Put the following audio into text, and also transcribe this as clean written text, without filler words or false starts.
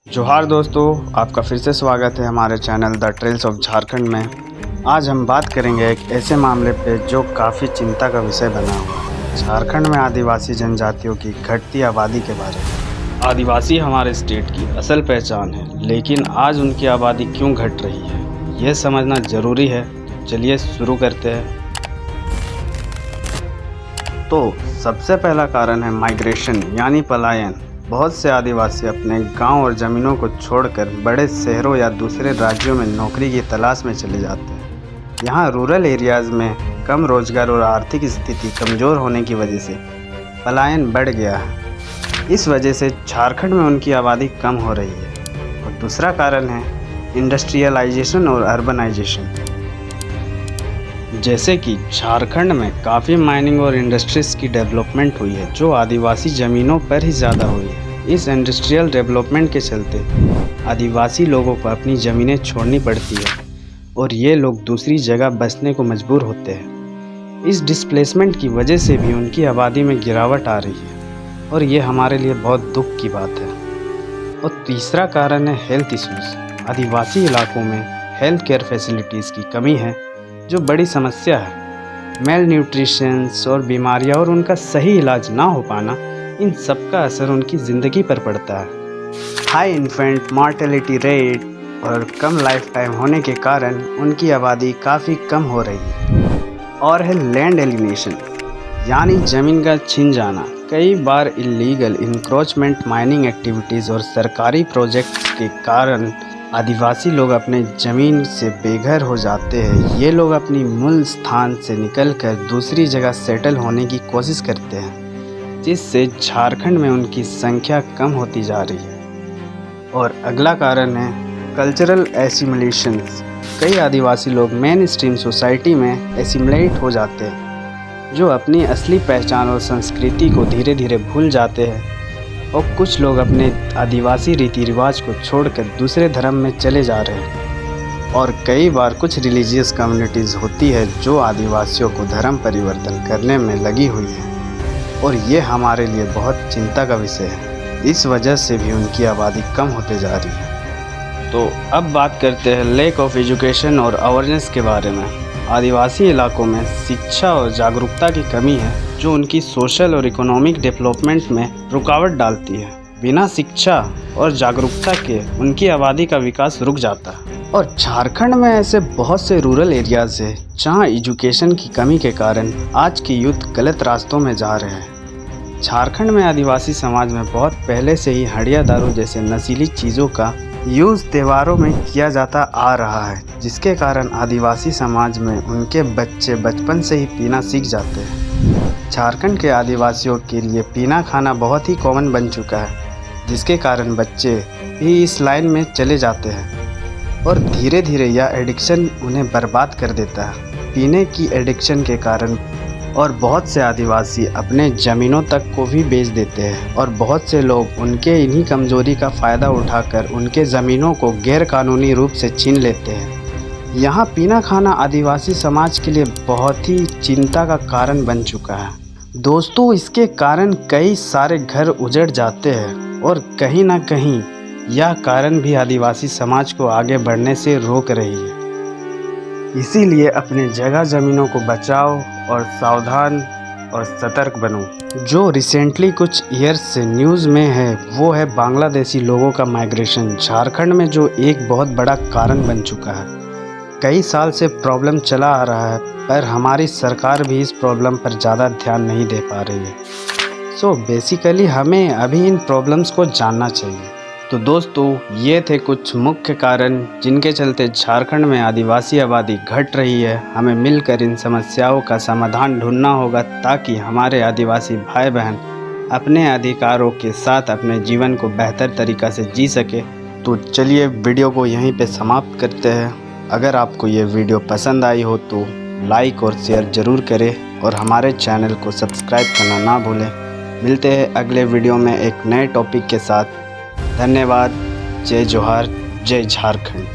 जोहार दोस्तों, आपका फिर से स्वागत है हमारे channel the trails of Jharkhand में। आज हम बात करेंगे एक ऐसे मामले पे जो काफ़ी चिंता का विषय बना हुआ है, झारखंड में आदिवासी जनजातियों की घटती आबादी के बारे में। आदिवासी हमारे स्टेट की असल पहचान है, लेकिन आज उनकी आबादी क्यों घट रही है, यह समझना ज़रूरी है। चलिए शुरू करते हैं। तो सबसे पहला कारण है माइग्रेशन यानी पलायन। बहुत से आदिवासी अपने गांव और ज़मीनों को छोड़कर बड़े शहरों या दूसरे राज्यों में नौकरी की तलाश में चले जाते हैं। यहाँ रूरल एरियाज़ में कम रोजगार और आर्थिक स्थिति कमज़ोर होने की वजह से पलायन बढ़ गया है। इस वजह से झारखंड में उनकी आबादी कम हो रही है। और दूसरा कारण है इंडस्ट्रियलाइजेशन और अर्बनाइजेशन। जैसे कि झारखंड में काफ़ी माइनिंग और इंडस्ट्रीज़ की डेवलपमेंट हुई है, जो आदिवासी ज़मीनों पर ही ज़्यादा हुई है। इस इंडस्ट्रियल डेवलपमेंट के चलते आदिवासी लोगों को अपनी ज़मीनें छोड़नी पड़ती है और ये लोग दूसरी जगह बसने को मजबूर होते हैं। इस डिस्प्लेसमेंट की वजह से भी उनकी आबादी में गिरावट आ रही है और ये हमारे लिए बहुत दुख की बात है। और तीसरा कारण है हेल्थ इश्यूज़। आदिवासी इलाकों में हेल्थ केयर फैसिलिटीज़ की कमी है, जो बड़ी समस्या है। मेल न्यूट्रिशंस और बीमारियां और उनका सही इलाज ना हो पाना, इन सब का असर उनकी ज़िंदगी पर पड़ता है। हाई इन्फेंट मॉर्टेलिटी रेट और कम लाइफ टाइम होने के कारण उनकी आबादी काफ़ी कम हो रही है। और है लैंड एलिनेशन यानी ज़मीन का छिन जाना। कई बार इलीगल इंक्रोचमेंट, माइनिंग एक्टिविटीज़ और सरकारी प्रोजेक्ट्स के कारण आदिवासी लोग अपने ज़मीन से बेघर हो जाते हैं। ये लोग अपनी मूल स्थान से निकलकर दूसरी जगह सेटल होने की कोशिश करते हैं, जिससे झारखंड में उनकी संख्या कम होती जा रही है। और अगला कारण है कल्चरल एसिमिलेशंस। कई आदिवासी लोग मेन स्ट्रीम सोसाइटी में एसिमिलेट हो जाते हैं, जो अपनी असली पहचान और संस्कृति को धीरे धीरे भूल जाते हैं। और कुछ लोग अपने आदिवासी रीति रिवाज को छोड़कर दूसरे धर्म में चले जा रहे हैं। और कई बार कुछ रिलीजियस कम्युनिटीज़ होती है जो आदिवासियों को धर्म परिवर्तन करने में लगी हुई है, और ये हमारे लिए बहुत चिंता का विषय है। इस वजह से भी उनकी आबादी कम होते जा रही है। तो अब बात करते हैं लैक ऑफ एजुकेशन और अवेयरनेस के बारे में। आदिवासी इलाकों में शिक्षा और जागरूकता की कमी है, जो उनकी सोशल और इकोनॉमिक डेवलपमेंट में रुकावट डालती है। बिना शिक्षा और जागरूकता के उनकी आबादी का विकास रुक जाता है। और झारखंड में ऐसे बहुत से रूरल एरियाज़ हैं जहां एजुकेशन की कमी के कारण आज के यूथ गलत रास्तों में जा रहे हैं। झारखंड में आदिवासी समाज में बहुत पहले से ही हड़िया दारू जैसे नशीली चीज़ों का यूज़ त्योहारों में किया जाता आ रहा है, जिसके कारण आदिवासी समाज में उनके बच्चे बचपन से ही पीना सीख जाते हैं। झारखंड के आदिवासियों के लिए पीना खाना बहुत ही कॉमन बन चुका है, जिसके कारण बच्चे भी इस लाइन में चले जाते हैं और धीरे धीरे यह एडिक्शन उन्हें बर्बाद कर देता है। पीने की एडिक्शन के कारण और बहुत से आदिवासी अपने ज़मीनों तक को भी बेच देते हैं, और बहुत से लोग उनके इन्हीं कमज़ोरी का फ़ायदा उठाकर उनके ज़मीनों को गैरकानूनी रूप से छीन लेते हैं। यहाँ पीना खाना आदिवासी समाज के लिए बहुत ही चिंता का कारण बन चुका है। दोस्तों, इसके कारण कई सारे घर उजड़ जाते हैं, और कहीं ना कहीं यह कारण भी आदिवासी समाज को आगे बढ़ने से रोक रही है। इसीलिए अपने जगह ज़मीनों को बचाओ और सावधान और सतर्क बनो। जो रिसेंटली कुछ ईयर्स से न्यूज़ में है, वो है बांग्लादेशी लोगों का माइग्रेशन झारखंड में, जो एक बहुत बड़ा कारण बन चुका है। कई साल से प्रॉब्लम चला आ रहा है, पर हमारी सरकार भी इस प्रॉब्लम पर ज़्यादा ध्यान नहीं दे पा रही है। सो बेसिकली हमें अभी इन प्रॉब्लम्स को जानना चाहिए। तो दोस्तों, ये थे कुछ मुख्य कारण जिनके चलते झारखंड में आदिवासी आबादी घट रही है। हमें मिलकर इन समस्याओं का समाधान ढूंढना होगा, ताकि हमारे आदिवासी भाई बहन अपने अधिकारों के साथ अपने जीवन को बेहतर तरीक़ा से जी सके। तो चलिए वीडियो को यहीं पे समाप्त करते हैं। अगर आपको ये वीडियो पसंद आई हो तो लाइक और शेयर ज़रूर करें, और हमारे चैनल को सब्सक्राइब करना ना भूलें। मिलते हैं अगले वीडियो में एक नए टॉपिक के साथ। धन्यवाद। जय जोहार, जय झारखंड।